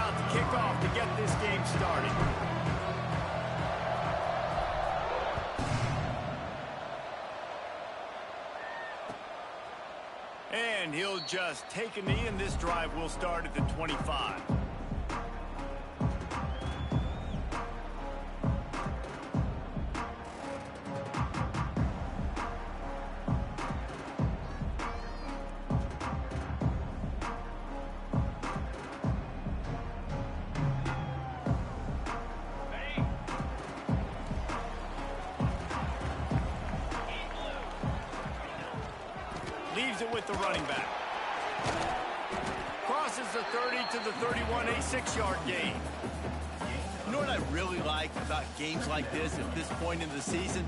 about to kick off to get this game started. And he'll just take a knee, and this drive will start at the 25. Leaves it with the running back. Crosses the 30 to the 31, a 6-yard gain. You know what I really like about games like this at this point in the season?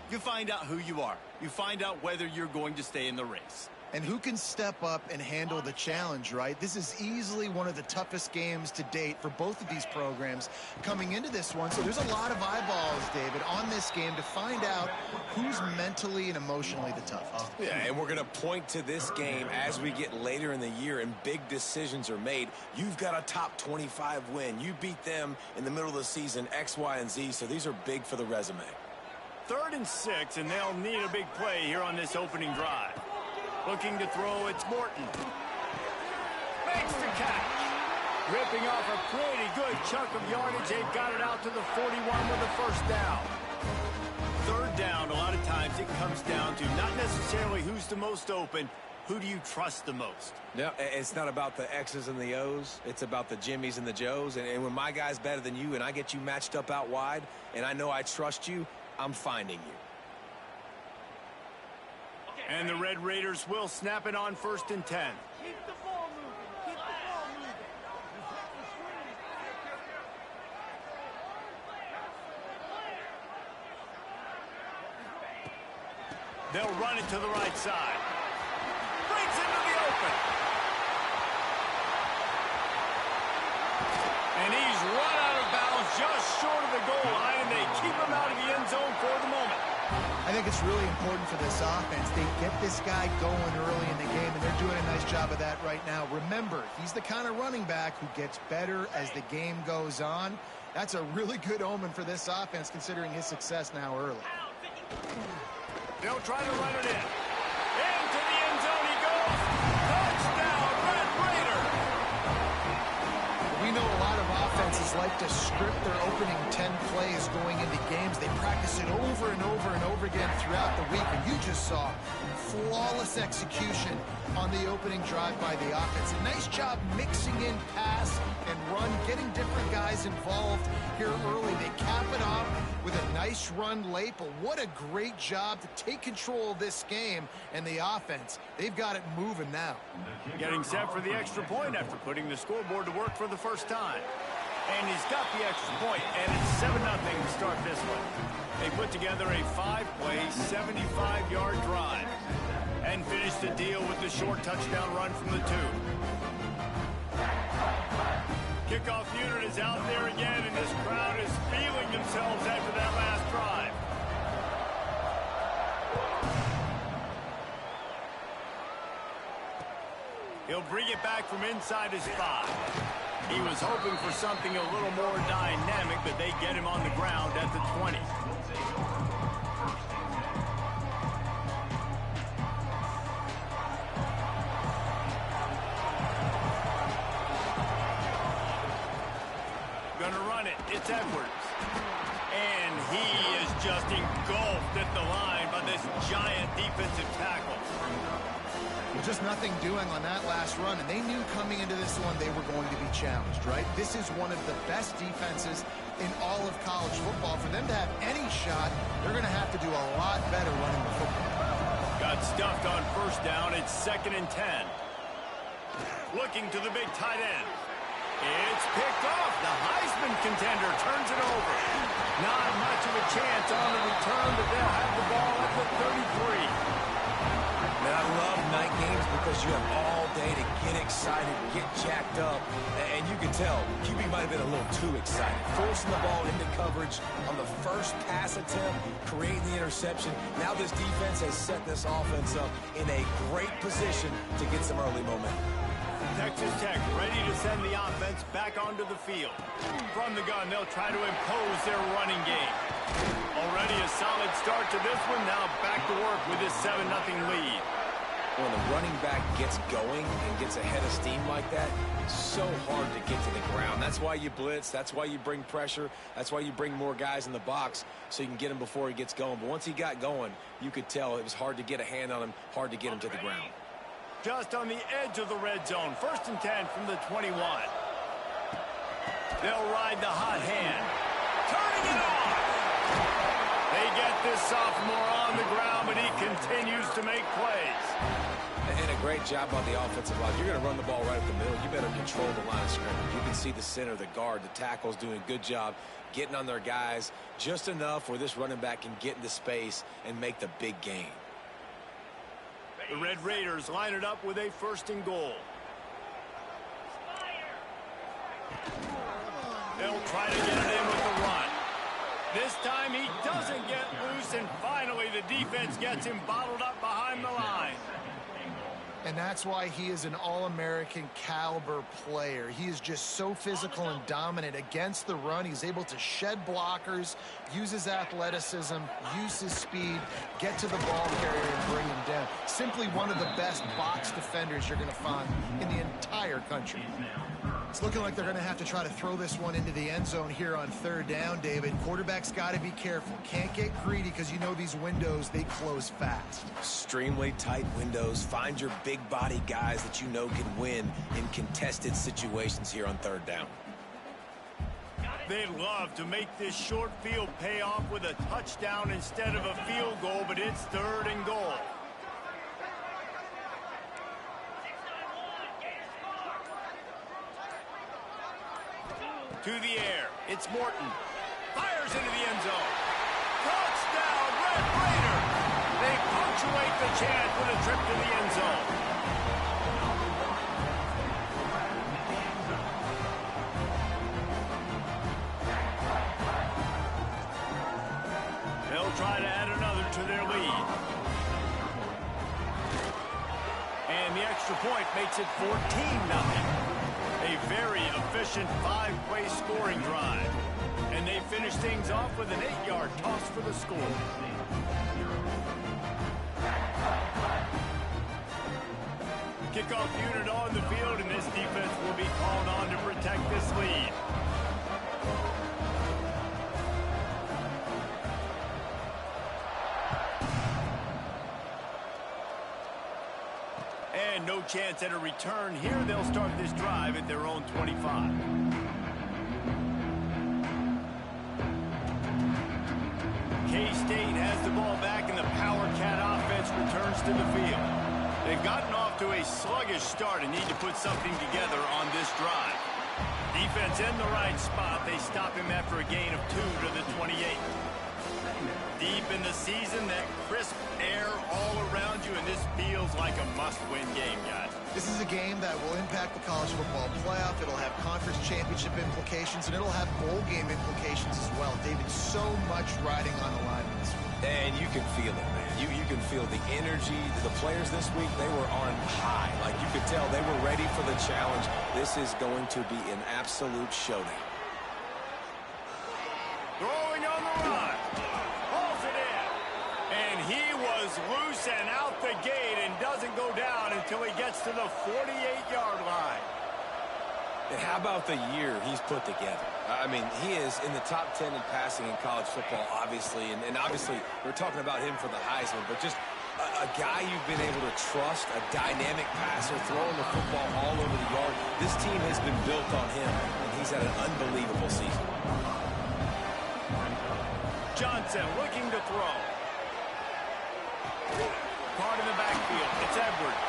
You find out who you are. You find out whether you're going to stay in the race. And who can step up and handle the challenge, right? This is easily one of the toughest games to date for both of these programs coming into this one. So there's a lot of eyeballs, David, on this game to find out who's mentally and emotionally the toughest. Yeah, and we're going to point to this game as we get later in the year and big decisions are made. You've got a top 25 win. You beat them in the middle of the season, X, Y, and Z, so these are big for the resume. 3rd and 6, and they'll need a big play here on this opening drive. Looking to throw, it's Morton. Makes the catch. Ripping off a pretty good chunk of yardage. They've got it out to the 41 with a first down. 3rd down, a lot of times it comes down to not necessarily who's the most open, who do you trust the most? No, it's not about the X's and the O's. It's about the Jimmys and the Joes. And when my guy's better than you and I get you matched up out wide and I know I trust you, I'm finding you. And the Red Raiders will snap it on 1st and 10. Keep the ball moving. Keep the ball moving. They'll run it to the right side. Breaks into the open. And he's run out of bounds just short of the goal line, and they keep him out of the end zone for the moment. I think it's really important for this offense. They get this guy going early in the game, and they're doing a nice job of that right now. Remember, he's the kind of running back who gets better as the game goes on. That's a really good omen for this offense, considering his success now early. They'll try to run it in. Into the end zone he goes. Touchdown, Red Raider. We know a lot of offenses like to script their opening 10 plays going into games. They practice it over and over and over again throughout the week, and you just saw flawless execution on the opening drive by the offense. A nice job mixing in pass and run, getting different guys involved here early. They cap it off with a nice run late, but what a great job to take control of this game and the offense. They've got it moving now. Getting set for the extra point after putting the scoreboard to work for the first time. And he's got the extra point, and it's 7-0 to start this one. They put together a 5-play, 75-yard drive and finished the deal with the short touchdown run from the 2. Kickoff unit is out there again, and this crowd is feeling themselves after that last drive. He'll bring it back from inside his 5. He was hoping for something a little more dynamic, but they get him on the ground at the 20. Gonna run it. It's Edwards. And he is just engulfed at the line by this giant defensive tackle. Just nothing doing on that last run, and they knew coming into this one they were going to be challenged, right? This is one of the best defenses in all of college football. For them to have any shot, they're going to have to do a lot better running the football. Got stuffed on 1st down. It's 2nd and 10. Looking to the big tight end. It's picked off. The Heisman contender turns it over. Not much of a chance on the return, but they'll have the ball at the 33. Man, I love night games because you have all day to get excited, get jacked up, and you can tell QB might have been a little too excited. Forcing the ball into coverage on the first pass attempt, creating the interception. Now this defense has set this offense up in a great position to get some early momentum. Texas Tech ready to send the offense back onto the field. From the gun, they'll try to impose their running game. Already a solid start to this one. Now back to work with this 7-0 lead. When the running back gets going and gets ahead of steam like that, it's so hard to get to the ground. That's why you blitz. That's why you bring pressure. That's why you bring more guys in the box so you can get him before he gets going. But once he got going, you could tell it was hard to get a hand on him, hard to get him to the ground. Just on the edge of the red zone. 1st and 10 from the 21. They'll ride the hot hand. Turning it on. They get this sophomore on the ground, but he continues to make plays. And a great job on the offensive line. You're going to run the ball right up the middle. You better control the line of scrimmage. You can see the center, the guard, the tackles doing a good job getting on their guys just enough where this running back can get into space and make the big gain. The Red Raiders line it up with a 1st and goal. They'll try to get it in with the run. This time he doesn't get loose, and finally the defense gets him bottled up behind the line. And that's why he is an All-American caliber player. He is just so physical and dominant against the run. He's able to shed blockers, use his athleticism, use his speed, get to the ball carrier and bring him down. Simply one of the best box defenders you're going to find in the entire country. It's looking like they're going to have to try to throw this one into the end zone here on 3rd down, David. Quarterback's got to be careful. Can't get greedy because you know these windows, they close fast. Extremely tight windows. Find your big body guys that you know can win in contested situations here on 3rd down. They'd love to make this short field pay off with a touchdown instead of a field goal, but it's 3rd and goal. To the air, it's Morton. Fires into the end zone. Touchdown, Red Raider! They punctuate the chance with a trip to the end zone. They'll try to add another to their lead. And the extra point makes it 14-0. A very efficient 5-play scoring drive. And they finish things off with an 8-yard toss for the score. Kickoff unit on the field, and this defense will be called on to protect this lead. And no chance at a return here. They'll start this drive at their own 25. K-State has the ball back, and the Power Cat offense returns to the field. They've gotten off to a sluggish start and need to put something together on this drive. Defense in the right spot. They stop him after a gain of 2 to the 28. Deep in the season, that crisp air all around you, and this feels like a must-win game, guys. This is a game that will impact the college football playoff. It'll have conference championship implications, and it'll have bowl game implications as well. David, so much riding on the line in this one. And you can feel it, man. You can feel the energy. The players this week, they were on high. Like, you could tell they were ready for the challenge. This is going to be an absolute showdown. Throwing on the run. Pulls it in. And he was loose and out the gate and doesn't go down until he gets to the 48-yard line. And how about the year he's put together? I mean, he is in the top 10 in passing in college football, obviously. And obviously, we're talking about him for the Heisman. But just a guy you've been able to trust, a dynamic passer, throwing the football all over the yard. This team has been built on him, and he's had an unbelievable season. Johnson looking to throw. Part in the backfield. It's Edwards.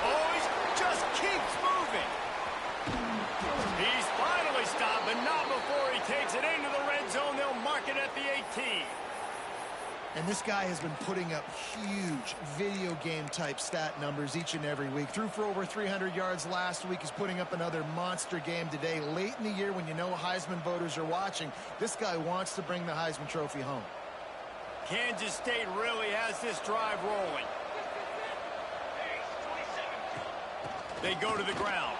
Oh, he just keeps moving. He's finally stopped, but not before he takes it into the red zone. They'll mark it at the 18. And this guy has been putting up huge video game type stat numbers each and every week. Threw for over 300 yards last week. He's putting up another monster game today. Late in the year when you know Heisman voters are watching, this guy wants to bring the Heisman Trophy home. Kansas State really has this drive rolling. They go to the ground.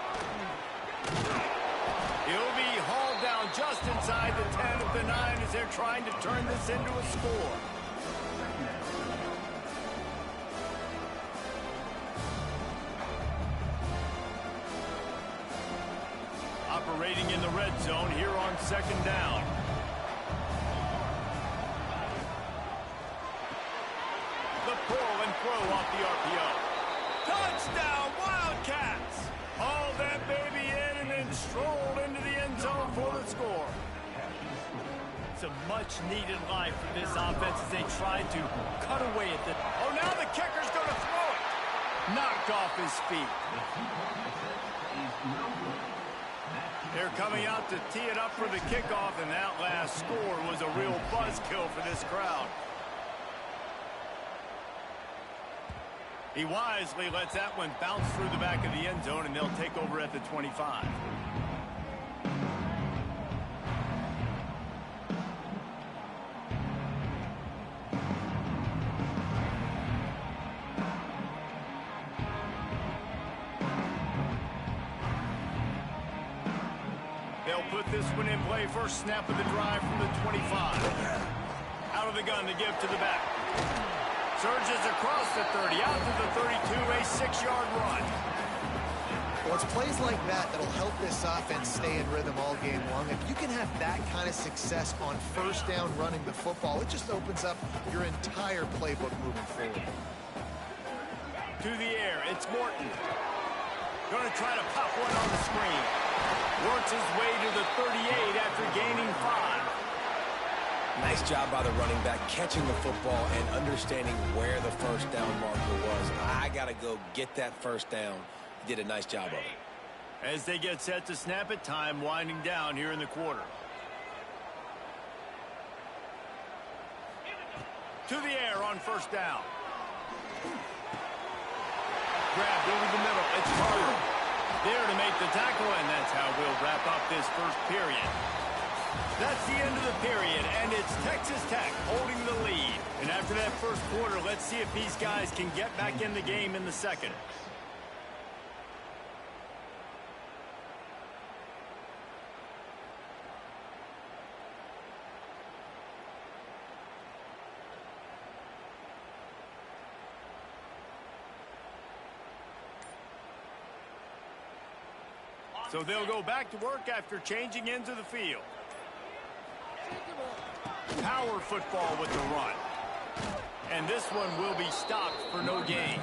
He'll be hauled down just inside the 10 of the 9 as they're trying to turn this into a score. Operating in the red zone here on 2nd down. The pull and throw off the RPO. Touchdown, Wildcats! Haul that baby in and then strolled into the end zone for the score. It's a much-needed life for this offense as they try to cut away at the... Oh, now the kicker's going to throw it! Knocked off his feet. They're coming out to tee it up for the kickoff, and that last score was a real buzzkill for this crowd. He wisely lets that one bounce through the back of the end zone, and they'll take over at the 25. They'll put this one in play. First snap of the drive from the 25. Out of the gun to give to the back. Surges across the 30, out to the 32, a 6-yard run. Well, it's plays like that that'll help this offense stay in rhythm all game long. If you can have that kind of success on first down running the football, it just opens up your entire playbook moving forward. To the air, it's Morton. Going to try to pop one on the screen. Works his way to the 38 after gaining 5. Nice job by the running back catching the football and understanding where the first down marker was. I got to go get that first down. He did a nice job of it. As they get set to snap it, time winding down here in the quarter. To the air on first down. Grabbed over the middle. It's Carter. There to make the tackle, and that's how we'll wrap up this first period. That's the end of the period, and it's Texas Tech holding the lead. And after that first quarter, let's see if these guys can get back in the game in the second. So they'll go back to work after changing into the field. Power football with the run. And this one will be stopped for no gain.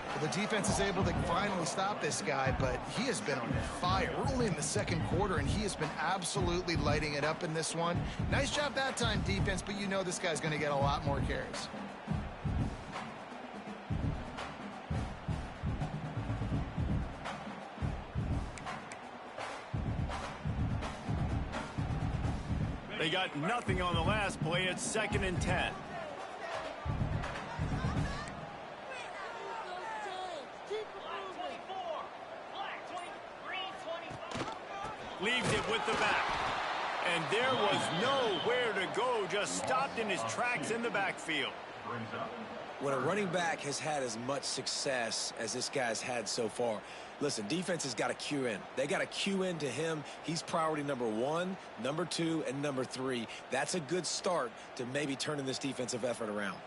Well, the defense is able to finally stop this guy, but he has been on fire. We're only in the second quarter, and he has been absolutely lighting it up in this one. Nice job that time, defense, but you know this guy's going to get a lot more carries. They got nothing on the last play. It's 2nd and 10. Leaves it with the back. And there was nowhere to go. Just stopped in his tracks in the backfield. When a running back has had as much success as this guy's had so far, listen, defense has got to cue in. They got to cue in to him. He's priority number 1, number 2, and number 3. That's a good start to maybe turning this defensive effort around.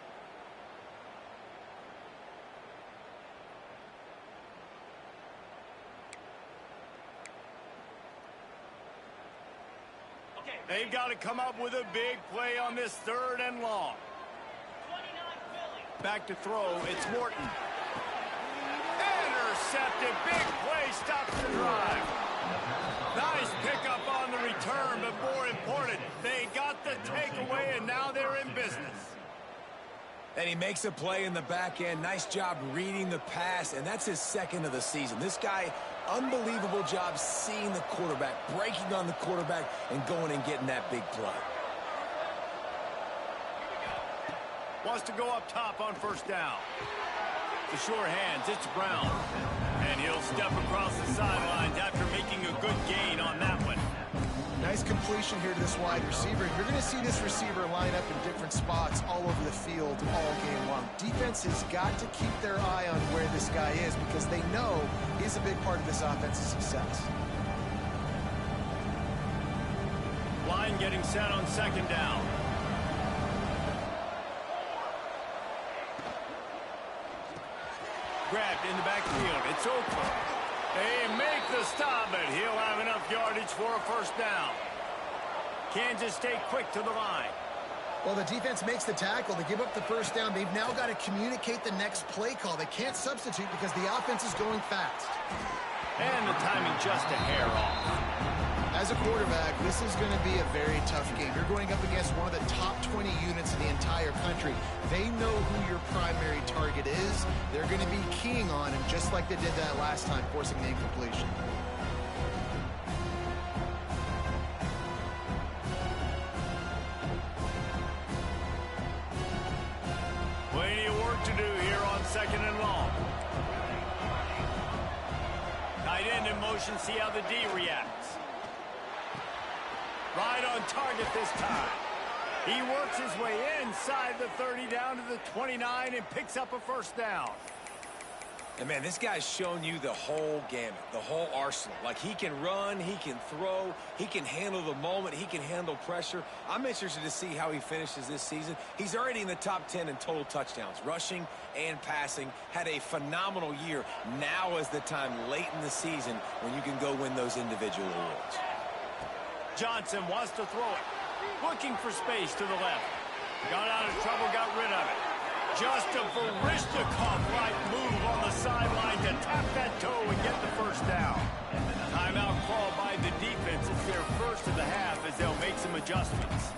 They've got to come up with a big play on this 3rd and long. Back to throw, it's Morton. Intercepted, big play, stops the drive. Nice pickup on the return, but more important, they got the takeaway, and now they're in business. And he makes a play in the back end. Nice job reading the pass, and that's his 2nd of the season. This guy, unbelievable job seeing the quarterback, breaking on the quarterback, and going and getting that big play. Wants to go up top on first down. The sure hands, it's Brown. And he'll step across the sidelines after making a good gain on that one. Nice completion here to this wide receiver. You're going to see this receiver line up in different spots all over the field all game long. Defense has got to keep their eye on where this this guy is because they know he's a big part of this offense's success. Line getting set on second down. Grabbed in the backfield. It's Oakland. They make the stop, but he'll have enough yardage for a first down. Kansas stay quick to the line. Well, the defense makes the tackle. They give up the first down. They've now got to communicate the next play call. They can't substitute because the offense is going fast. And the timing just a hair off. As a quarterback, this is going to be a very tough game. You're going up against one of the top 20 units in the entire country. They know who your primary target is. They're going to be keying on him just like they did that last time, forcing the incompletion. Plenty of work to do here on second and long. Tight end in motion, see how the D reacts. Right on target this time. He works his way inside the 30 down to the 29 and picks up a first down. And, man, this guy's shown you the whole gamut, the whole arsenal. Like, he can run, he can throw, he can handle the moment, he can handle pressure. I'm interested to see how he finishes this season. He's already in the top 10 in total touchdowns, rushing and passing. Had a phenomenal year. Now is the time late in the season when you can go win those individual awards. Johnson wants to throw it. Looking for space to the left. Got out of trouble, got rid of it. Just a Varishnikov-like move on the sideline to tap that toe and get the first down. Timeout called by the defense. It's their first of the half as they'll make some adjustments.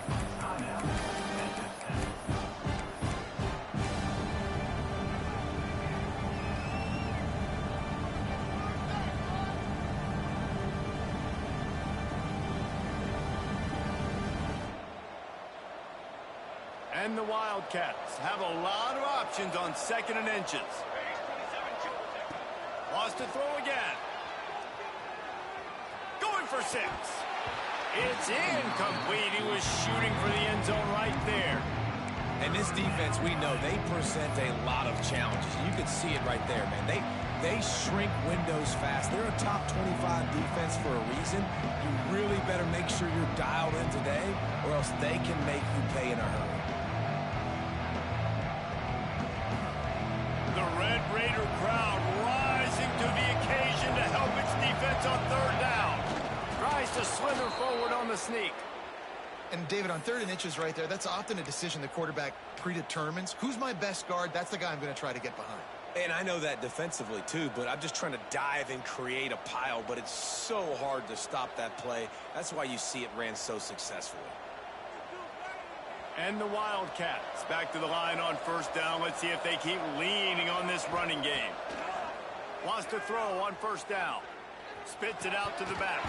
And the Wildcats have a lot of options on second and inches. Wants to throw again. Going for 6. It's incomplete. He was shooting for the end zone right there. And this defense, we know, they present a lot of challenges. You can see it right there, man. They shrink windows fast. They're a top 25 defense for a reason. You really better make sure you're dialed in today, or else they can make you pay in a hurry. The Red Raider crowd rising to the occasion to help its defense on third down. Tries to slither forward on the sneak. And, David, on third and inches right there, that's often a decision the quarterback predetermines. Who's my best guard? That's the guy I'm going to try to get behind. And I know that defensively, too, but I'm just trying to dive and create a pile, but it's so hard to stop that play. That's why you see it ran so successfully. And the Wildcats back to the line on first down. Let's see if they keep leaning on this running game. Wants to throw on first down. Spits it out to the back.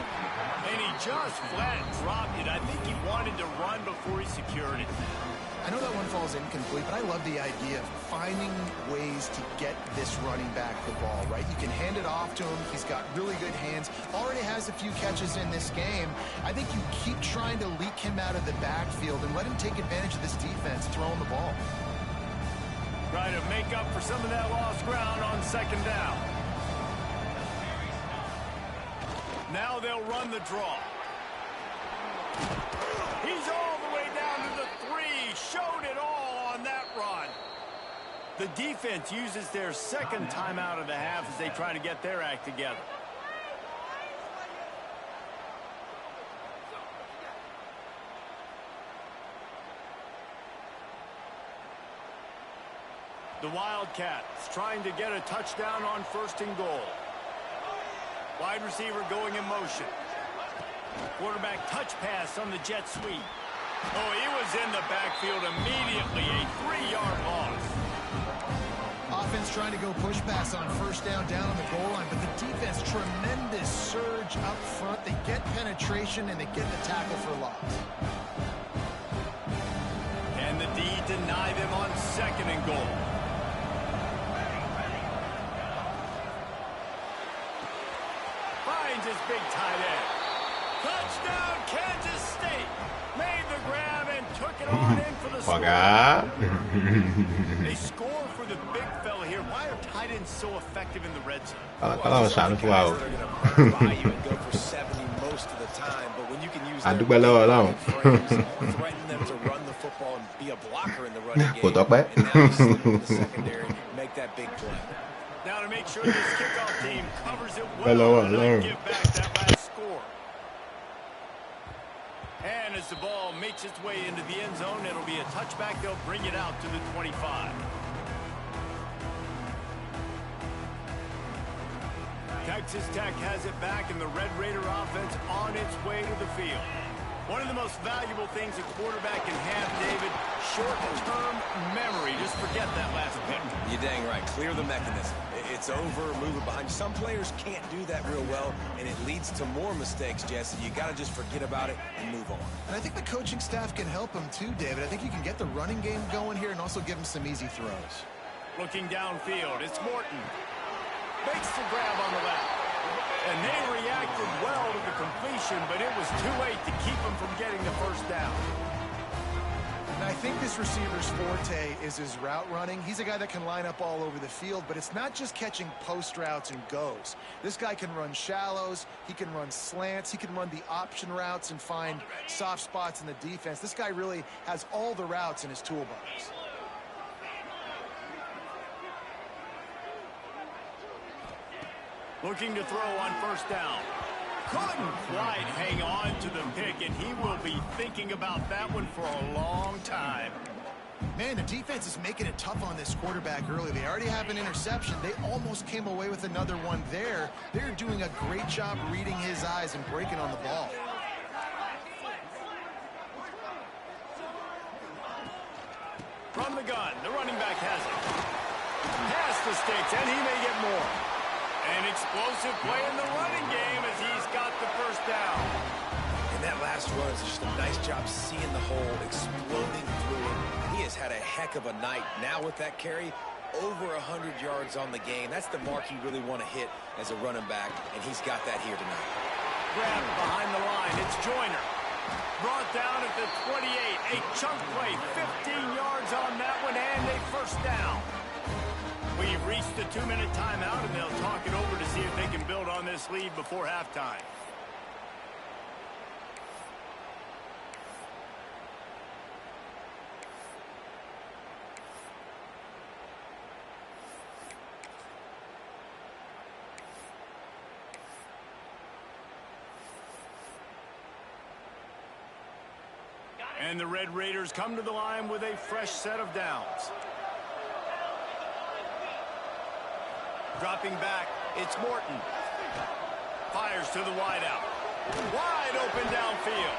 And he just flat dropped it. I think he wanted to run before he secured it. I know that one falls incomplete, but I love the idea of finding ways to get this running back the ball, right? You can hand it off to him. He's got really good hands. Already has a few catches in this game. I think you keep trying to leak him out of the backfield and let him take advantage of this defense throwing the ball. Try to make up for some of that lost ground on second down. Now they'll run the draw. He's all the way down to the 3. Showed it all on that run. The defense uses their second timeout of the half as they try to get their act together. The Wildcats trying to get a touchdown on first and goal. Wide receiver going in motion. Quarterback touch pass on the jet sweep. Oh, he was in the backfield immediately. A 3-yard loss. Offense trying to go push pass on first down on the goal line, but the defense, tremendous surge up front. They get penetration and they get the tackle for loss. And the D deny them on second and goal. Finds his big tight end. Touchdown, Kansas State. Made the grab and took it on in for the score. They score for the big fella here Jared, why are tight ends so effective in the red zone? ก็เราสามทุกเรา most of the time, but when you can use อ่าน their ทุกใบแล้วเรา threaten them to run the football and be a blocker in the running ปวด game, ออกไป and now you slip in the secondary, make that big play. Now to make sure this kickoff team covers it Hello, well and hello. not give back that last score. And as the ball makes its way into the end zone, it'll be a touchback. They'll bring it out to the 25. Texas Tech has it back, and the Red Raider offense on its way to the field. One of the most valuable things a quarterback can have, David, short-term memory. Just forget that last pick. You're dang right. Clear the mechanism. It's over, move it behind. Some players can't do that real well, and it leads to more mistakes, Jesse. You got to just forget about it and move on. And I think the coaching staff can help him too, David. I think you can get the running game going here and also give him some easy throws. Looking downfield, it's Morton. Makes the grab on the left. And they reacted well to the completion, but it was too late to keep them from getting the first down. And I think this receiver's forte is his route running. He's a guy that can line up all over the field, but it's not just catching post routes and goes. This guy can run shallows, he can run slants, he can run the option routes and find soft spots in the defense. This guy really has all the routes in his toolbox. Looking to throw on first down. Couldn't quite hang on to the pick, and he will be thinking about that one for a long time. Man, the defense is making it tough on this quarterback early. They already have an interception. They almost came away with another one there. They're doing a great job reading his eyes and breaking on the ball. From the gun, the running back has it. Past the sticks, and he may get more. An explosive play in the running game as he's got the first down. And that last run is just a nice job seeing the hole, exploding through it. He has had a heck of a night. Now with that carry, over 100 yards on the game. That's the mark you really want to hit as a running back, and he's got that here tonight. Grab behind the line. It's Joyner. Brought down at the 28. A chunk play, 15 yards on that one, and a first down. We've reached the 2-minute timeout, and they'll talk it over to see if they can build on this lead before halftime. And the Red Raiders come to the line with a fresh set of downs. Dropping back, it's Morton. Fires to the wideout. Wide open downfield.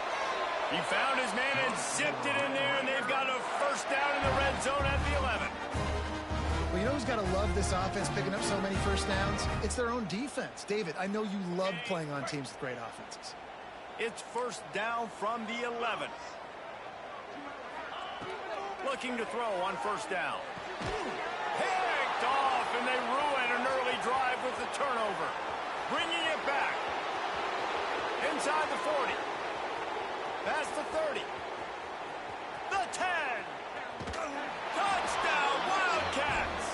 He found his man and zipped it in there, and they've got a first down in the red zone at the 11. Well, you know who's got to love this offense picking up so many first downs? It's their own defense. David, I know you love playing on teams with great offenses. It's first down from the 11. Looking to throw on first down. Picked off, and they ruin an early drive with the turnover. Bringing it back. Inside the 40. Past the 30. The 10. Touchdown, Wildcats.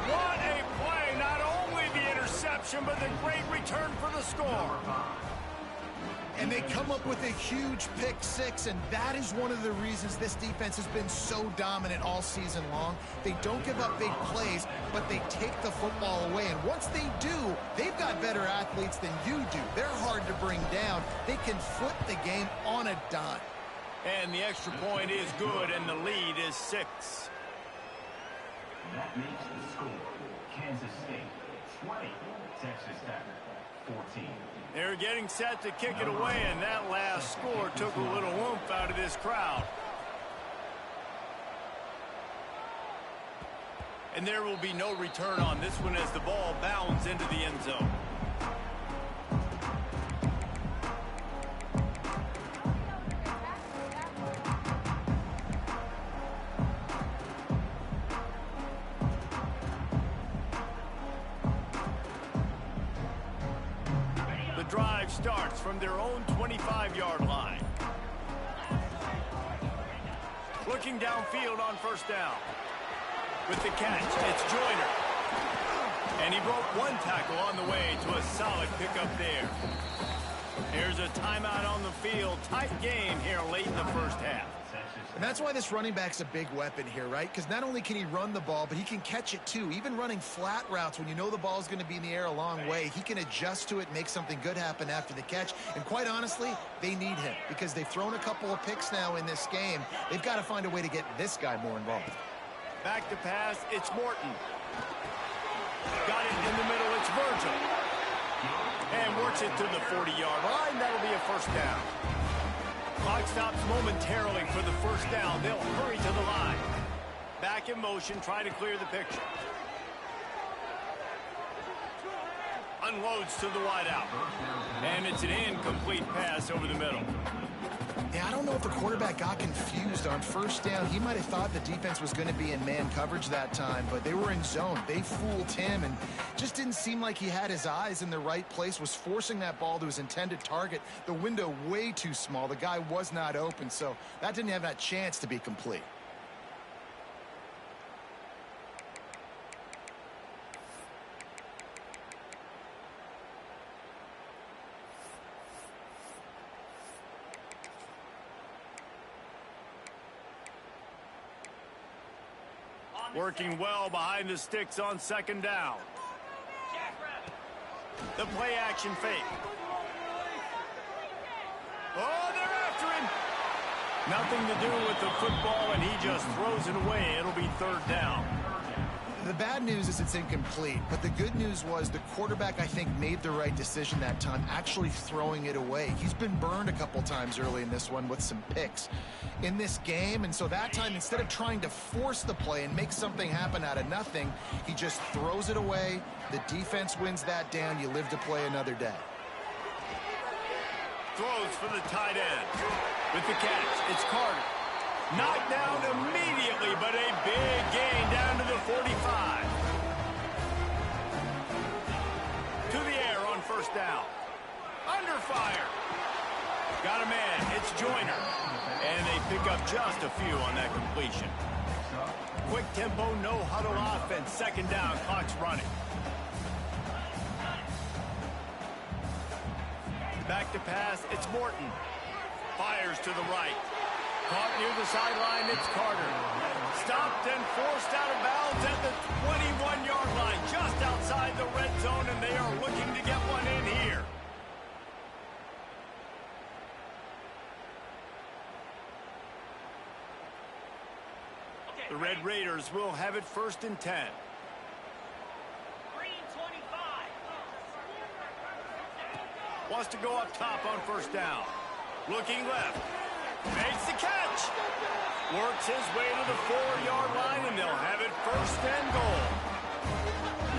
What a play. Not only the interception, but the great return for the score. And they come up with a huge pick six, and that is one of the reasons this defense has been so dominant all season long. They don't give up big plays, but they take the football away. And once they do, they've got better athletes than you do. They're hard to bring down. They can flip the game on a dime. And the extra point is good, and the lead is 6. That makes the score Kansas State 20, Texas Tech 14. They're getting set to kick it away, and that last score took a little oomph out of this crowd. And there will be no return on this one as the ball bounds into the end zone. Drive starts from their own 25-yard line. Looking downfield on first down. With the catch, it's Joyner. And he broke one tackle on the way to a solid pickup there. Here's a timeout on the field. Tight game here late in the first half. And that's why this running back's a big weapon here, right? Because not only can he run the ball, but he can catch it too. Even running flat routes when you know the ball's going to be in the air a long way, he can adjust to it, make something good happen after the catch. And quite honestly, they need him because they've thrown a couple of picks now in this game. They've got to find a way to get this guy more involved. Back to pass, it's Morton. Got it in the middle, it's Virgil. And works it to the 40-yard line. That'll be a first down. Clock stops momentarily for the first down. They'll hurry to the line. Back in motion, try to clear the picture. Unloads to the wideout. And it's an incomplete pass over the middle. Yeah, I don't know if the quarterback got confused on first down. He might have thought the defense was going to be in man coverage that time, but they were in zone. They fooled him and just didn't seem like he had his eyes in the right place, was forcing that ball to his intended target. The window way too small. The guy was not open, so that didn't have that chance to be complete. Working well behind the sticks on second down. The play action fake. Oh, they're after him. Nothing to do with the football, and he just throws it away. It'll be third down. The bad news is it's incomplete, but the good news was the quarterback, I think, made the right decision that time, actually throwing it away. He's been burned a couple times early in this one with some picks in this game, and so that time, instead of trying to force the play and make something happen out of nothing, he just throws it away. The defense wins that down. You live to play another day. Throws for the tight end. With the catch, it's Carter. Knocked down immediately, but a big gain down to the 45. To the air on first down. Under fire. Got a man. It's Joyner. And they pick up just a few on that completion. Quick tempo, no huddle offense. Second down, clock's running. Back to pass, it's Morton. Fires to the right. Caught near the sideline, it's Carter. Stopped and forced out of bounds at the 21-yard line, just outside the red zone, and they are looking to get one in here. The Red Raiders will have it first and 10. Green 25. Wants to go up top on first down. Looking left. Makes the catch. Works his way to the 4-yard line, and they'll have it first and goal.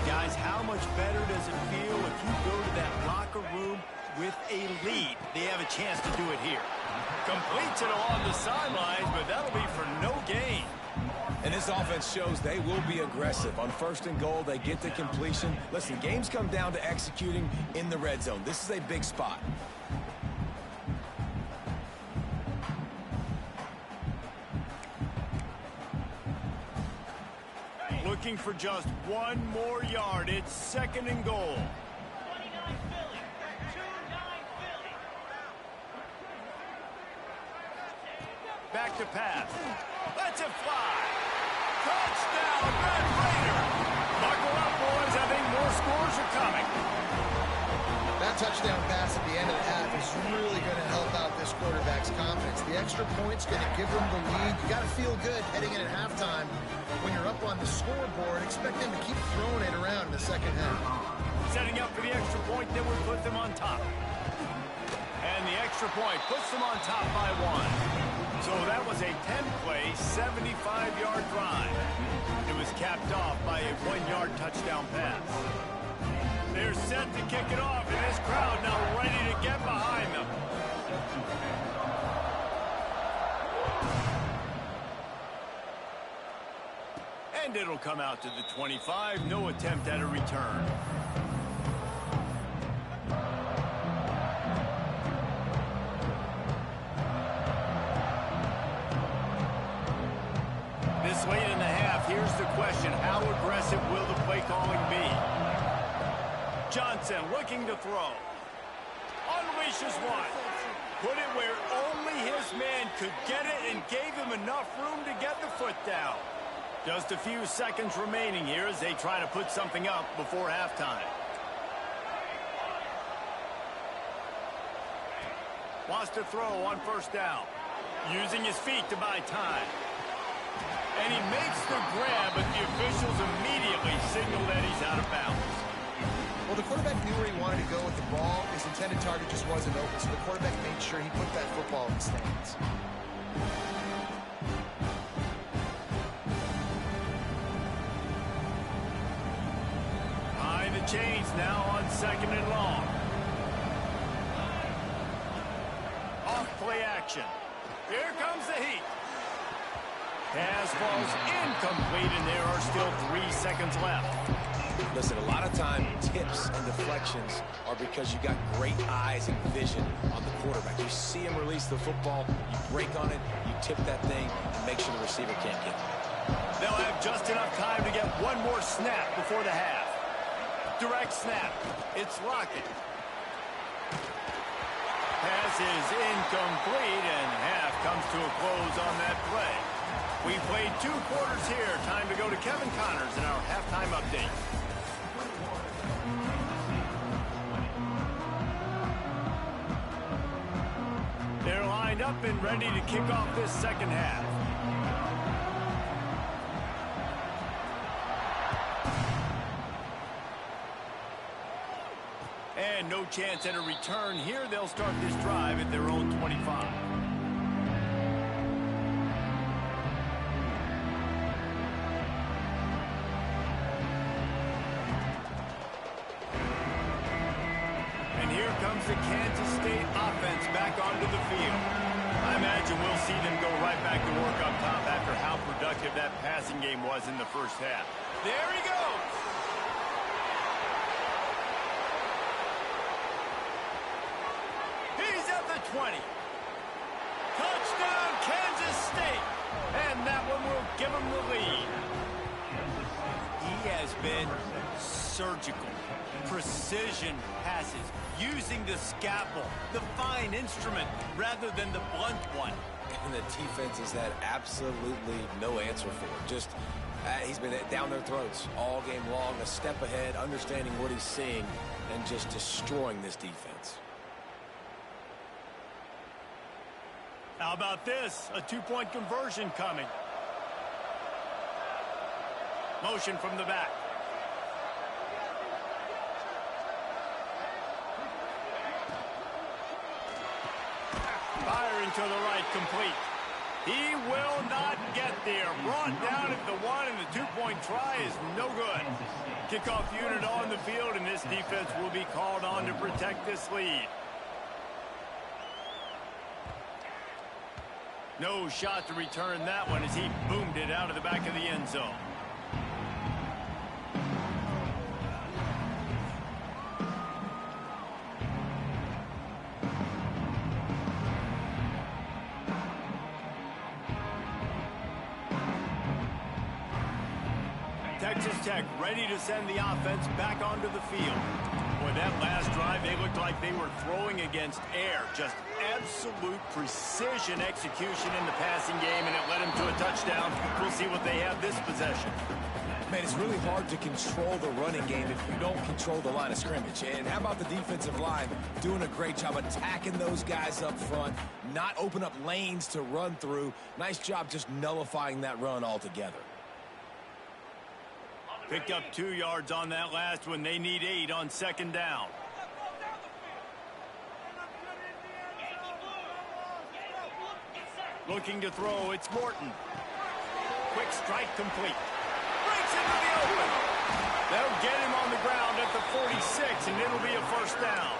Guys, how much better does it feel if you go to that locker room with a lead? They have a chance to do it here. Completes it along the sidelines, but that'll be for no gain. And this offense shows they will be aggressive. On first and goal, they get the completion. Listen, games come down to executing in the red zone. This is a big spot. Looking for just one more yard. It's second and goal. 29 Philly. 29 Philly. Back to pass. Lets it fly. Touchdown, Red Raider. Buckle up, boys. I think more scores are coming. That touchdown pass at the end of the half is really going to help out this quarterback's confidence. The extra point's going to give them the lead. You got to feel good heading in at halftime. When you're up on the scoreboard, expect them to keep throwing it around in the second half. Setting up for the extra point that would put them on top. And the extra point puts them on top by one. So that was a 10-play, 75-yard drive. It was capped off by a 1-yard touchdown pass. They're set to kick it off, and this crowd now ready to get behind them. And it'll come out to the 25. No attempt at a return. This late in the half, here's the question. How aggressive will the play calling be? Johnson looking to throw. Unleashes one. Put it where only his man could get it and gave him enough room to get the foot down. Just a few seconds remaining here as they try to put something up before halftime. Wants to throw on first down. Using his feet to buy time. And he makes the grab, but the officials immediately signal that he's out of bounds. Well, the quarterback knew where he wanted to go with the ball. His intended target just wasn't open, so the quarterback made sure he put that football in the stands. Behind the chains now on 2nd and long. Off play action. Here comes the heat. Pass falls incomplete, and there are still 3 seconds left. Listen, a lot of time, tips and deflections are because you got great eyes and vision on the quarterback. You see him release the football, you break on it, you tip that thing, and make sure the receiver can't get it. They'll have just enough time to get one more snap before the half. Direct snap. It's Lockett. Pass is incomplete, and half comes to a close on that play. We played 2 quarters here. Time to go to Kevin Connors in our halftime update. They're lined up and ready to kick off this second half. And no chance at a return here. They'll start this drive at their own 25. Comes the Kansas State offense back onto the field. I imagine we'll see them go right back to work up top after how productive that passing game was in the first half. There he goes. He's at the 20. Touchdown, Kansas State. And that one will give him the lead. He has been surgical. Precision passes, using the scalpel, the fine instrument, rather than the blunt one. And the defense has had absolutely no answer for it. Just, he's been down their throats all game long, a step ahead, understanding what he's seeing, and just destroying this defense. How about this? A 2-point conversion coming. Motion from the back. Firing to the right, complete. He will not get there. Brought down at the 1, and the 2-point try is no good. Kickoff unit on the field, and this defense will be called on to protect this lead. No shot to return that one as he boomed it out of the back of the end zone. Texas Tech ready to send the offense back onto the field. Boy, that last drive, they looked like they were throwing against air. Just absolute precision execution in the passing game, and it led them to a touchdown. We'll see what they have this possession. Man, it's really hard to control the running game if you don't control the line of scrimmage. And how about the defensive line doing a great job attacking those guys up front, not open up lanes to run through. Nice job just nullifying that run altogether. Picked up 2 yards on that last one. They need 8 on second down. Looking to throw, it's Morton. Quick strike complete. Breaks into the open. They'll get him on the ground at the 46, and it'll be a first down.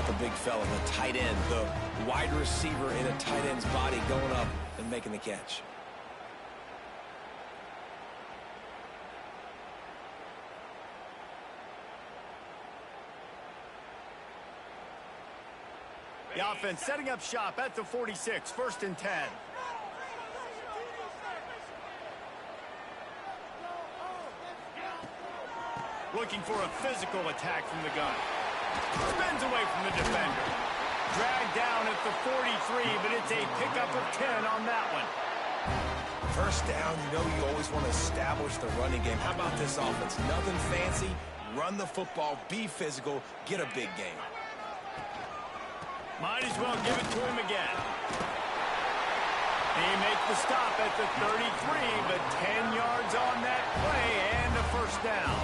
The big fella, the tight end, the wide receiver in a tight end's body going up and making the catch. The offense setting up shop at the 46, 1st and 10. Looking for a physical attack from the gun. Spins away from the defender. Dragged down at the 43, but it's a pickup of 10 on that one. First down, you know you always want to establish the running game. How about this offense? Nothing fancy. Run the football, be physical, get a big gain. Might as well give it to him again. He makes the stop at the 33, but 10 yards on that play and a first down.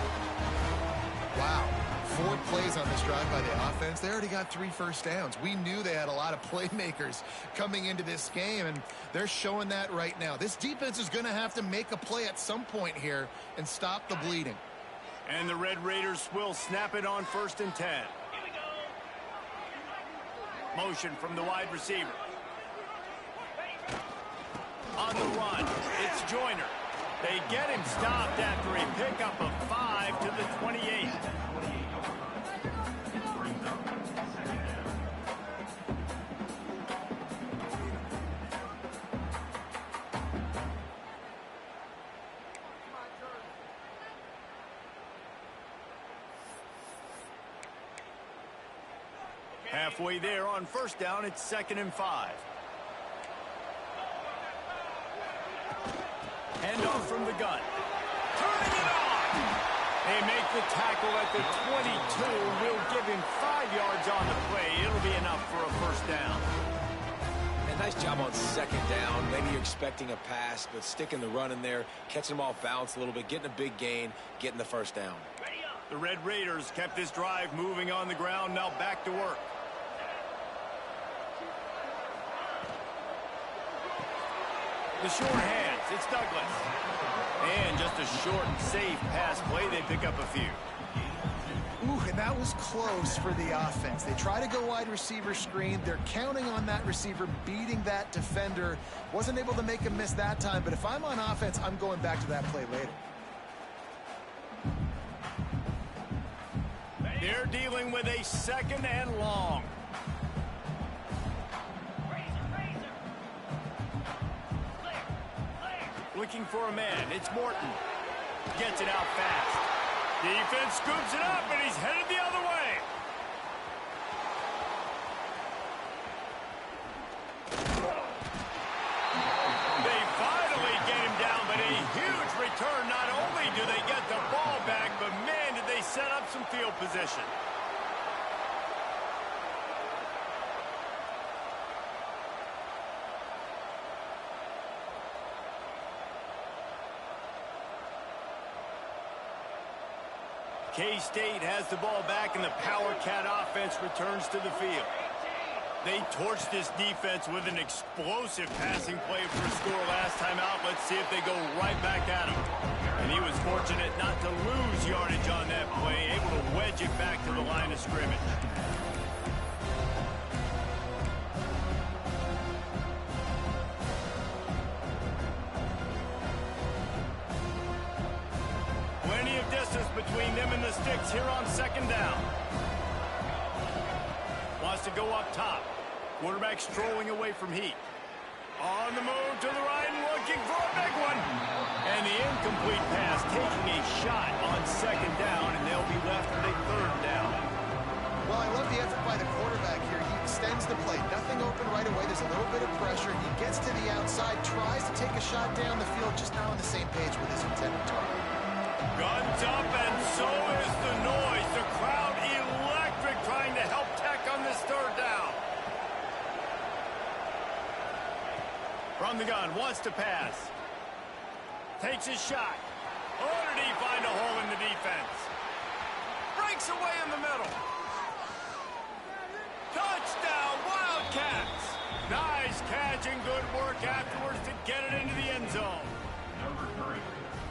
Wow. 4 plays on this drive by the offense. They already got 3 first downs. We knew they had a lot of playmakers coming into this game, and they're showing that right now. This defense is going to have to make a play at some point here and stop the bleeding. And the Red Raiders will snap it on 1st and 10. Motion from the wide receiver. On the run, it's Joyner. They get him stopped after a pickup of 5 to the 28. Halfway there on 1st down, it's 2nd and 5. Handoff from the gun. Turning it on! They make the tackle at the 22. Will give him 5 yards on the play. It'll be enough for a first down. And nice job on 2nd down. Maybe you're expecting a pass, but sticking the run in there, catching them off balance a little bit, getting a big gain, getting the first down. The Red Raiders kept this drive moving on the ground. Now back to work. The short hands, it's Douglas. And just a short and safe pass play, they pick up a few. Ooh, and that was close for the offense. They try to go wide receiver screen. They're counting on that receiver beating that defender. Wasn't able to make him miss that time, but if I'm on offense, I'm going back to that play later. They're dealing with a 2nd and long. Looking for a man. It's Morton. Gets it out fast. Defense scoops it up, and he's headed the other way. They finally get him down, but a huge return. Not only do they get the ball back, but man, did they set up some field position. K-State has the ball back, and the Power Cat offense returns to the field. They torched this defense with an explosive passing play for a score last time out. Let's see if they go right back at him. And he was fortunate not to lose yardage on that play, able to wedge it back to the line of scrimmage. Between them and the sticks here on 2nd down. Wants to go up top. Quarterback strolling away from heat. On the move to the right and looking for a big one. And the incomplete pass taking a shot on 2nd down, and they'll be left with a 3rd down. Well, I love the effort by the quarterback here. He extends the play. Nothing open right away. There's a little bit of pressure. He gets to the outside, tries to take a shot down the field, just now on the same page with his intended target. Guns up, and so is the noise. The crowd electric, trying to help Tech on this 3rd down. From the gun, wants to pass. Takes his shot. Oh, did he find a hole in the defense? Breaks away in the middle. Touchdown, Wildcats. Nice catch and good work afterwards to get it into the end zone. Number 3.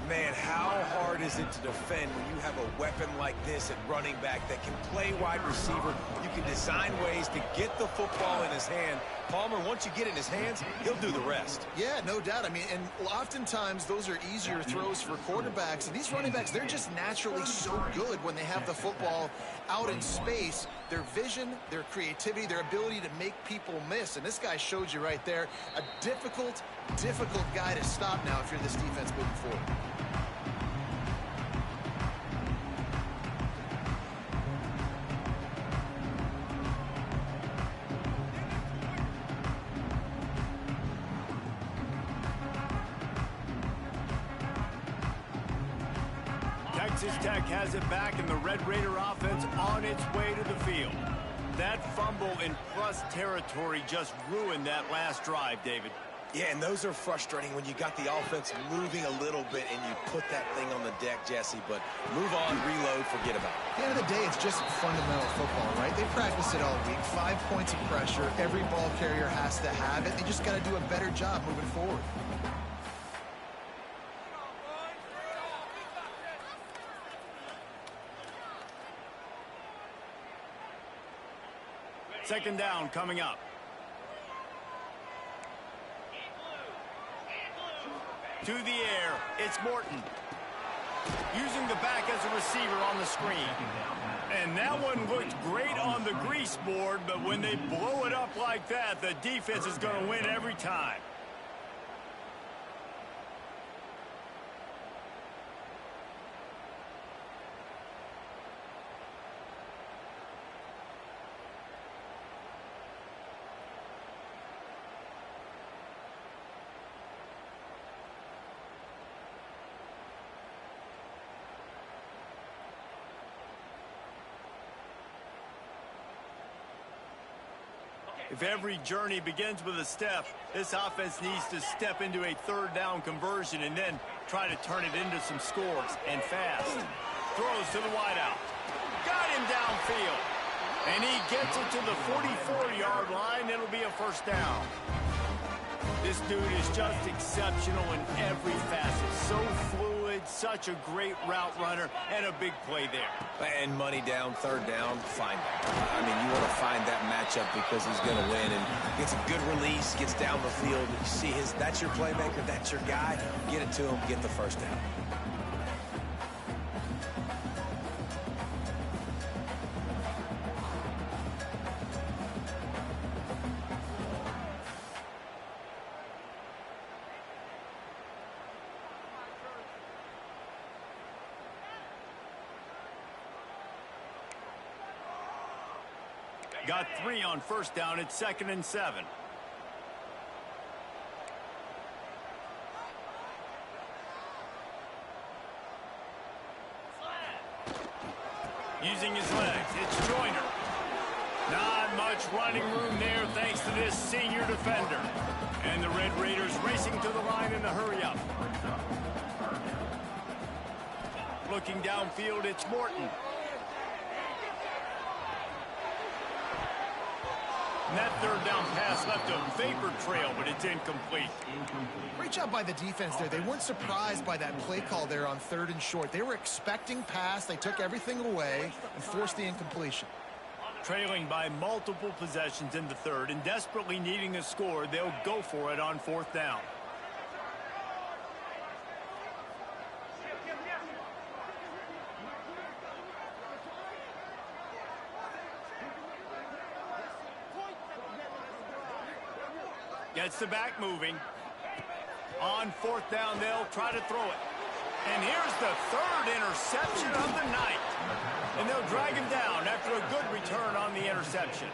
Man, how hard is it to defend when you have a weapon like this at running back that can play wide receiver? You can design ways to get the football in his hand. Palmer, once you get it in his hands, he'll do the rest. Yeah, no doubt. I mean, and oftentimes those are easier throws for quarterbacks. And these running backs, they're just naturally so good when they have the football out in space. Their vision, their creativity, their ability to make people miss. And this guy showed you right there, a difficult guy to stop now if you're this defense moving forward. Kansas Tech has it back, and the Red Raider offense on its way to the field. That fumble in plus territory just ruined that last drive, David. Yeah, and those are frustrating when you got the offense moving a little bit and you put that thing on the deck, Jesse. But move on, reload, forget about it. At the end of the day, it's just fundamental football, right? They practice it all week. 5 points of pressure. Every ball carrier has to have it. They just got to do a better job moving forward. Second down coming up. To the air, it's Morton. Using the back as a receiver on the screen. And that one looked great on the grease board, but when they blow it up like that, the defense is going to win every time. If every journey begins with a step, this offense needs to step into a third down conversion and then try to turn it into some scores, and fast. Throws to the wideout. Got him downfield. And he gets it to the 44-yard line. It'll be a first down. This dude is just exceptional in every facet. So fluid, such a great route runner, and a big play there. And money down, third down, find that. I mean, you want to find that matchup because he's going to win. And gets a good release, gets down the field. You see that's your playmaker, that's your guy. Get it to him, get the first down. Got 3 on first down. It's 2nd and 7. Using his legs, it's Joyner. Not much running room there thanks to this senior defender. And the Red Raiders racing to the line in a hurry-up. Looking downfield, it's Morton. And that third down pass left a vapor trail, but it's incomplete. Great job by the defense there. They weren't surprised by that play call there on 3rd and short. They were expecting pass. They took everything away and forced the incompletion. Trailing by multiple possessions in the third and desperately needing a score, they'll go for it on 4th down. Gets the back moving. On 4th down, they'll try to throw it. And here's the 3rd interception of the night. And they'll drag him down after a good return on the interception.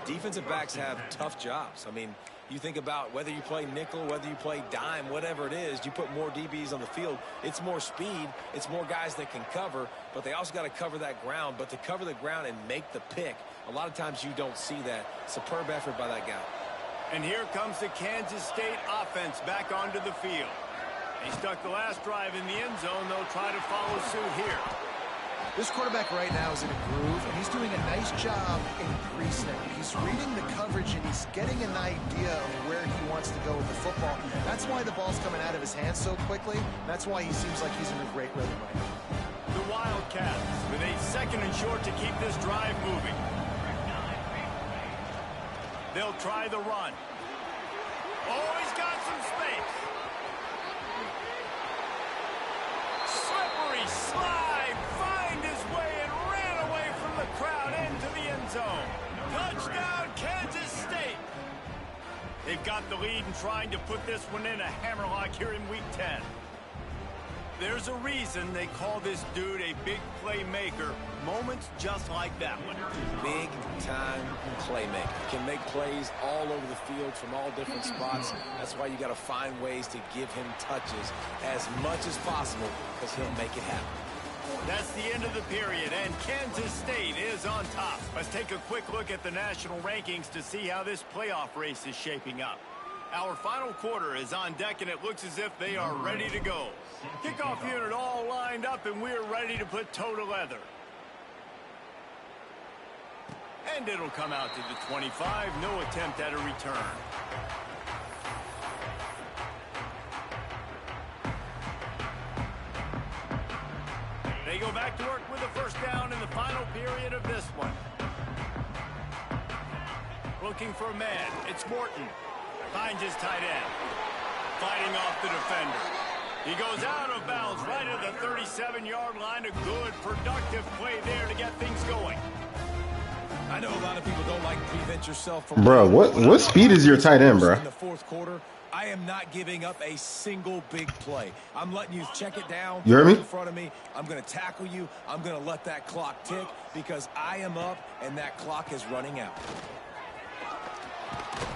Defensive backs have tough jobs. I mean, you think about whether you play nickel, whether you play dime, whatever it is, you put more DBs on the field. It's more speed. It's more guys that can cover, but they also got to cover that ground. But to cover the ground and make the pick, a lot of times you don't see that. Superb effort by that guy. And here comes the Kansas State offense back onto the field. He stuck the last drive in the end zone. They'll try to follow suit here. This quarterback right now is in a groove, and he's doing a nice job in pre-snap. He's reading the coverage, and he's getting an idea of where he wants to go with the football. That's why the ball's coming out of his hands so quickly. That's why he seems like he's in a great rhythm right now. The Wildcats with a 2nd and short to keep this drive moving. They'll try the run. Oh, he's got some space. Slippery slide, find his way and ran away from the crowd into the end zone. Touchdown, Kansas State. They've got the lead and trying to put this one in a hammerlock here in Week 10. There's a reason they call this dude a big playmaker. Moments just like that one. Big-time playmaker. Can make plays all over the field from all different spots. That's why you got to find ways to give him touches as much as possible because he'll make it happen. That's the end of the period, and Kansas State is on top. Let's take a quick look at the national rankings to see how this playoff race is shaping up. Our final quarter is on deck, and it looks as if they are ready to go. Kickoff unit all lined up, and we're ready to put toe to leather. And it'll come out to the 25. No attempt at a return. They go back to work with a first down in the final period of this one. Looking for a man. It's Morton. Finds his tight end. Fighting off the defender. He goes out of bounds right at the 37-yard line. A good, productive play there to get things going. I know a lot of people don't like to prevent yourself from... Bro, what speed is your tight end, bro? In the fourth quarter, I am not giving up a single big play. I'm letting you check it down. You heard me? In front of me. I'm going to tackle you. I'm going to let that clock tick because I am up and that clock is running out.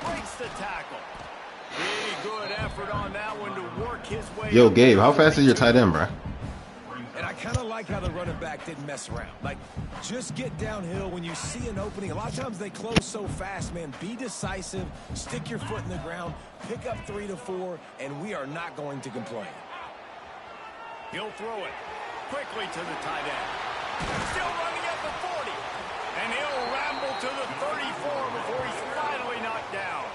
Breaks the tackle. Really good effort on that one to work his way. Yo, Gabe, how fast is your tight end, bro? And I kind of like how the running back didn't mess around. Like, just get downhill when you see an opening. A lot of times they close so fast, man. Be decisive, stick your foot in the ground, pick up 3 to 4, and we are not going to complain. He'll throw it quickly to the tight end. Still running at the 40. And he'll ramble to the 34 before he's finally knocked down.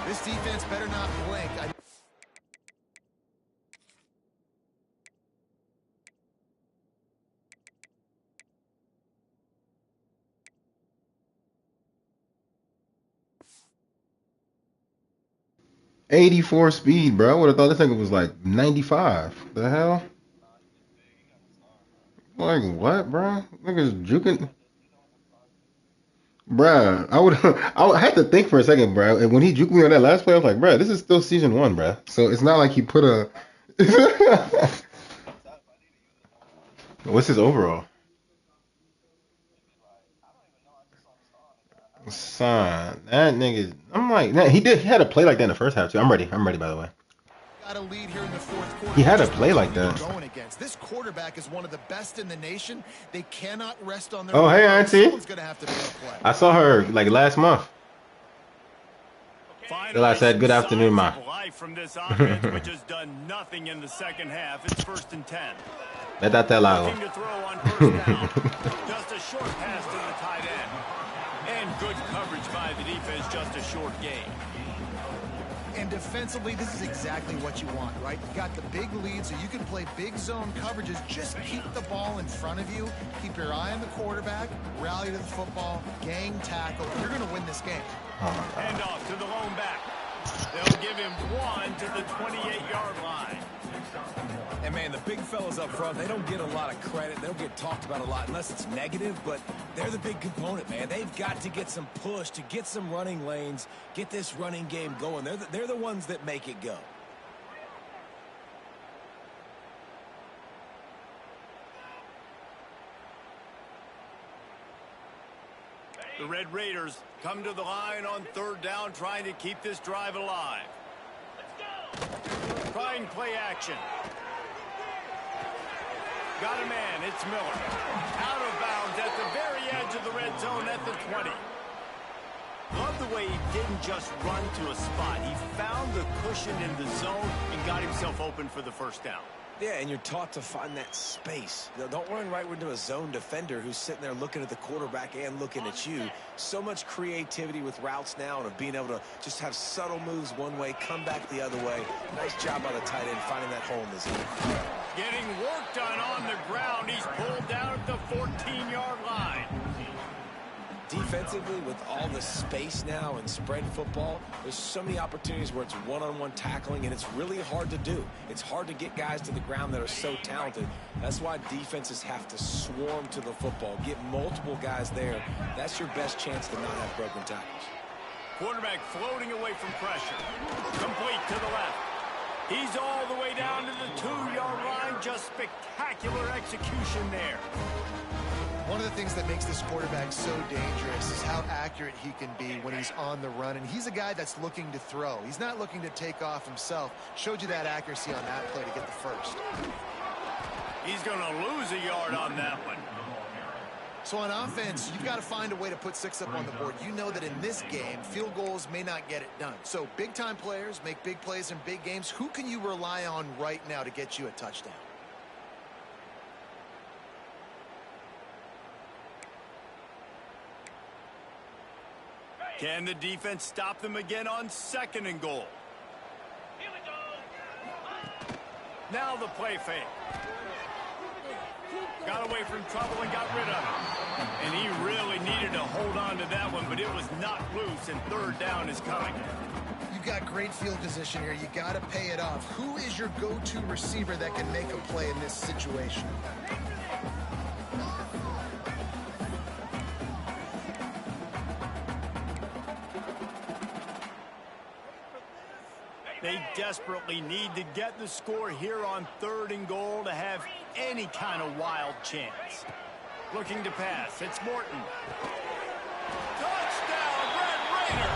This defense better not blink. 84 speed, bro. I would have thought this thing was like 95. The hell? Like what, bro? Niggas juking. Bruh, I had to think for a second, bruh. And when he juked me on that last play, I was like, bruh, this is still season 1, bruh. So it's not like he put a. What's his overall? Son, that nigga. I'm like, man, he had a play like that in the first half too. I'm ready, by the way. Got a lead here in the fourth quarter. He had a play like that. Going against this quarterback is one of the best in the nation. They cannot rest on their. Oh, hey, Auntie. Someone's gonna have to make a play. I saw her like last month. Till I said good afternoon, ma. Life from this offense, which has done nothing in the second half. It's 1st and 10. Looking to throw on first down. Just a short pass to the tight end. And good coverage by the defense, just a short gain. And defensively, this is exactly what you want, right? You've got the big lead, so you can play big zone coverages. Just keep the ball in front of you. Keep your eye on the quarterback. Rally to the football. Gang tackle. You're going to win this game. Hand off to the lone back. They'll give him 1 to the 28-yard line. And, man, the big fellas up front, they don't get a lot of credit. They don't get talked about a lot unless it's negative, but they're the big component, man. They've got to get some push, to get some running lanes, get this running game going. They're the ones that make it go. The Red Raiders come to the line on 3rd down, trying to keep this drive alive. Trying play action. Got a man, it's Miller. Out of bounds at the very edge of the red zone at the 20. Love the way he didn't just run to a spot. He found the cushion in the zone and got himself open for the first down. Yeah, and you're taught to find that space. Don't run right into a zone defender who's sitting there looking at the quarterback and looking at you. So much creativity with routes now and of being able to just have subtle moves one way, come back the other way. Nice job by the tight end finding that hole in the zone. Getting work done on the ground. He's pulled down at the 14-yard line. Defensively, with all the space now and spread football, there's so many opportunities where it's one-on-one tackling, and it's really hard to do. It's hard to get guys to the ground that are so talented. That's why defenses have to swarm to the football, get multiple guys there. That's your best chance to not have broken tackles. Quarterback floating away from pressure. Complete to the left. He's all the way down to the 2-yard line. Just spectacular execution there. One of the things that makes this quarterback so dangerous is how accurate he can be when he's on the run. And he's a guy that's looking to throw. He's not looking to take off himself. Showed you that accuracy on that play to get the first. He's going to lose a yard on that one. So on offense, you've got to find a way to put 6 up on the board. You know that in this game, field goals may not get it done. So big-time players make big plays in big games. Who can you rely on right now to get you a touchdown? Can the defense stop them again on 2nd and goal? Here we go. Now the play fake. Got away from trouble and got rid of it. And he really needed to hold on to that one, but it was knocked loose, and 3rd down is coming. You've got great field position here. You got to pay it off. Who is your go-to receiver that can make a play in this situation? They desperately need to get the score here on 3rd and goal to have any kind of wild chance. Looking to pass. It's Morton. Touchdown, Red Raider!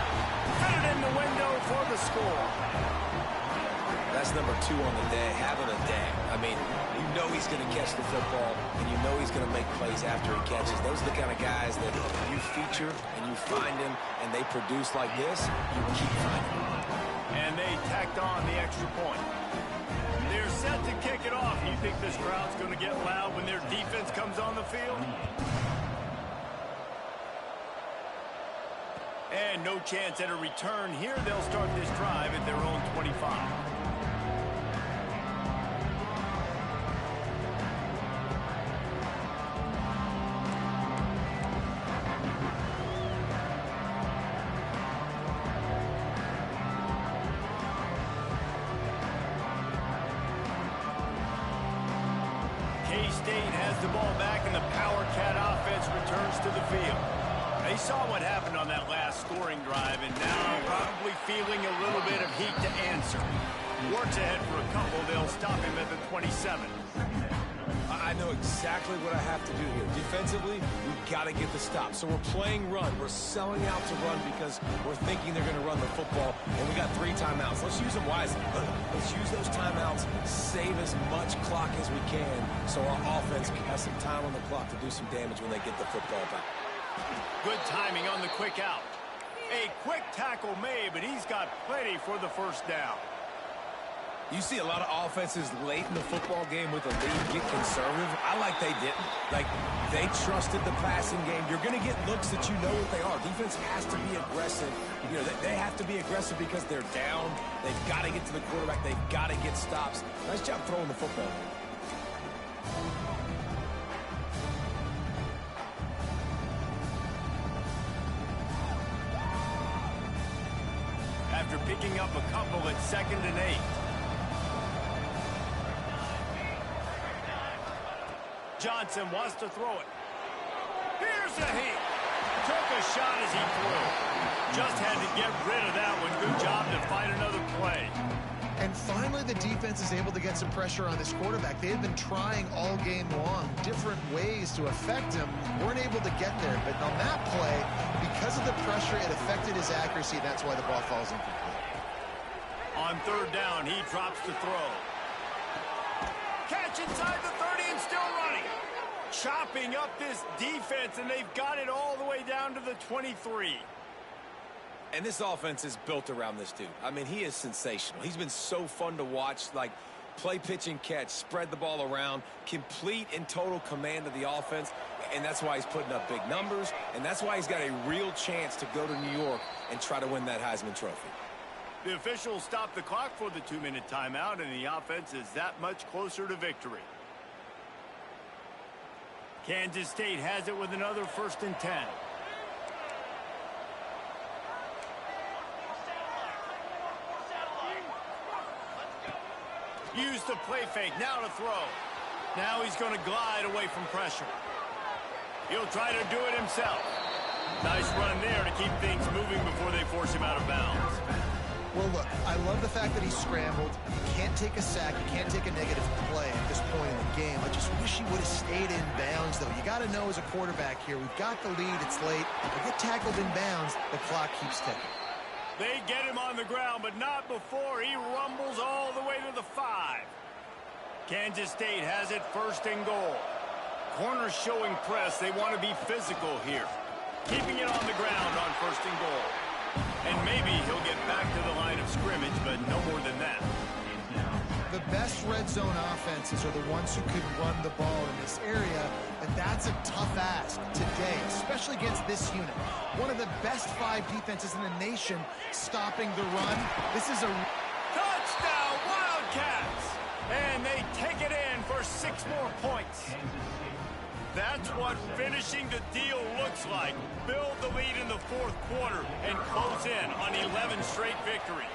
Fit it in the window for the score. That's number 2 on the day, having a day. I mean, you know he's going to catch the football, and you know he's going to make plays after he catches. Those are the kind of guys that you feature and you find him, and they produce like this, you keep finding them. And they tacked on the extra point. They're set to kick it off. You think this crowd's going to get loud when their defense comes on the field? And no chance at a return here. They'll start this drive at their own 25. K-State has the ball back, and the Power Cat offense returns to the field. They saw what happened on that last scoring drive, and now probably feeling a little bit of heat to answer. Works ahead for a couple. They'll stop him at the 27. I know exactly what I have to do here. Defensively, we've got to get the stop. So we're playing run. We're selling out to run because we're thinking they're going to run the football, and we got 3 timeouts. Let's use them wisely. Let's use those timeouts, save as much clock as we can so our offense has some time on the clock to do some damage when they get the football back. Good timing on the quick out. A quick tackle made, but he's got plenty for the 1st down. You see a lot of offenses late in the football game with a lead get conservative. I like they didn't. Like, they trusted the passing game. You're going to get looks that you know what they are. Defense has to be aggressive. You know, they have to be aggressive because they're down. They've got to get to the quarterback. They've got to get stops. Nice job throwing the football. After picking up a couple at 2nd and 8. Johnson wants to throw it. Here's a heat. Took a shot as he threw. Just had to get rid of that one. Good job to find another play. And finally, the defense is able to get some pressure on this quarterback. They had been trying all game long different ways to affect him. Weren't able to get there. But on that play, because of the pressure, it affected his accuracy. And that's why the ball falls incomplete. On 3rd down, he drops to throw. Catch inside the 30 and still running. Chopping up this defense, and they've got it all the way down to the 23. And this offense is built around this dude. I mean, he is sensational. He's been so fun to watch, like play, pitch, and catch, spread the ball around, complete and total command of the offense, and that's why he's putting up big numbers, and that's why he's got a real chance to go to New York and try to win that Heisman Trophy. The officials stop the clock for the 2-minute timeout, and the offense is that much closer to victory. Kansas State has it with another 1st and 10. Use the play fake, now to throw. Now he's going to glide away from pressure. He'll try to do it himself. Nice run there to keep things moving before they force him out of bounds. Well, look, I love the fact that he scrambled. You can't take a sack. You can't take a negative play at this point in the game. I just wish he would have stayed in bounds, though. You got to know as a quarterback here, we've got the lead. It's late. If we get tackled in bounds, the clock keeps ticking. They get him on the ground, but not before he rumbles all the way to the 5. Kansas State has it 1st and goal. Corners showing press. They want to be physical here. Keeping it on the ground on 1st and goal. And maybe he'll get back to the line of scrimmage, but no more than that. The best red zone offenses are the ones who can run the ball in this area, and that's a tough ask today, especially against this unit. One of the best 5 defenses in the nation stopping the run. This is a touchdown, Wildcats! And they take it in for 6 more points. That's what finishing the deal looks like. Build the lead in the 4th quarter and close in on 11 straight victories.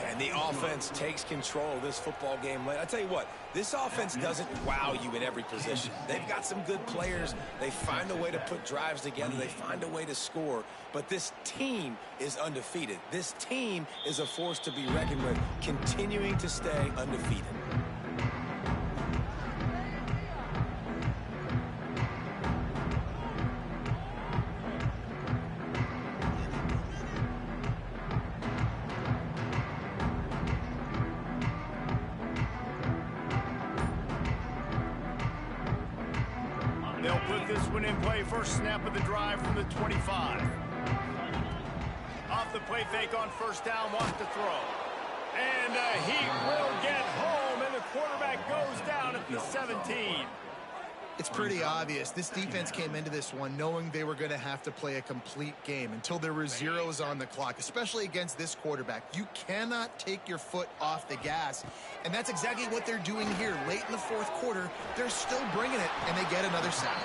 And the offense takes control of this football game late. I tell you what, this offense doesn't wow you in every position. They've got some good players. They find a way to put drives together. They find a way to score. But this team is undefeated. This team is a force to be reckoned with, continuing to stay undefeated. They'll put this one in play. First snap of the drive from the 25. Off the play fake on 1st down, wants to throw. And he will get home, and the quarterback goes down at the 17. It's pretty obvious. This defense came into this one knowing they were going to have to play a complete game until there were zeros on the clock, especially against this quarterback. You cannot take your foot off the gas, and that's exactly what they're doing here. Late in the 4th quarter, they're still bringing it, and they get another sack.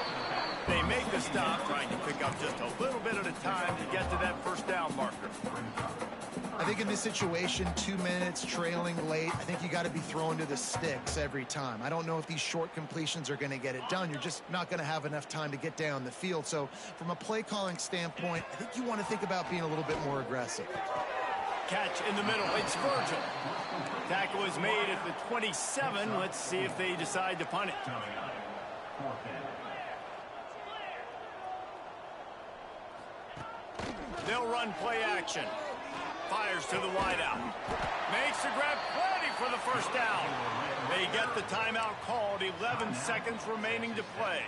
They make the stop, trying to pick up just a little bit at a time to get to that 1st down marker. I think in this situation, 2 minutes, trailing late, I think you got to be throwing to the sticks every time. I don't know if these short completions are going to get it done. You're just not going to have enough time to get down the field. So from a play calling standpoint, I think you want to think about being a little bit more aggressive. Catch in the middle. It's Virgil. Tackle is made at the 27. Let's see if they decide to punt it. They'll run play action. Fires to the wideout. Makes the grab, plenty for the 1st down. They get the timeout called. 11 seconds remaining to play.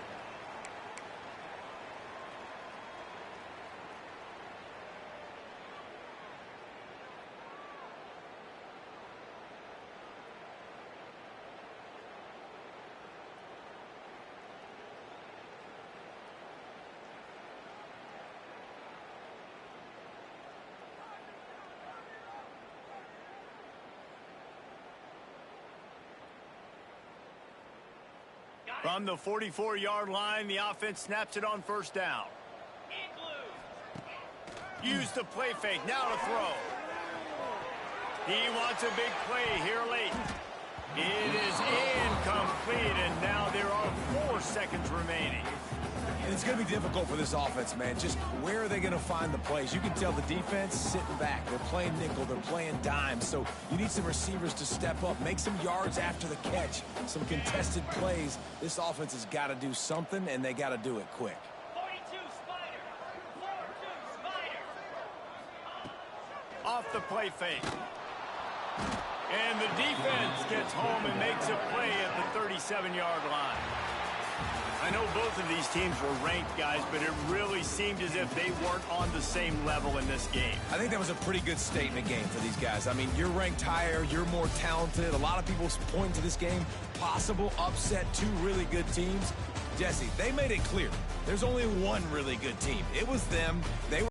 From the 44-yard line, the offense snaps it on 1st down. Use the play fake, now to throw. He wants a big play here late. It is incomplete, and now there are 4 seconds remaining. And it's going to be difficult for this offense, man. Just where are they going to find the plays? You can tell the defense sitting back. They're playing nickel. They're playing dime. So you need some receivers to step up, make some yards after the catch, some contested plays. This offense has got to do something, and they got to do it quick. 42 Spider. 42 Spider. Off the play fake. And the defense gets home and makes a play at the 37-yard line. I know both of these teams were ranked, guys, but it really seemed as if they weren't on the same level in this game. I think that was a pretty good statement game for these guys. I mean, you're ranked higher, you're more talented. A lot of people point to this game, possible upset, 2 really good teams. Jesse, they made it clear there's only one really good team. It was them. They were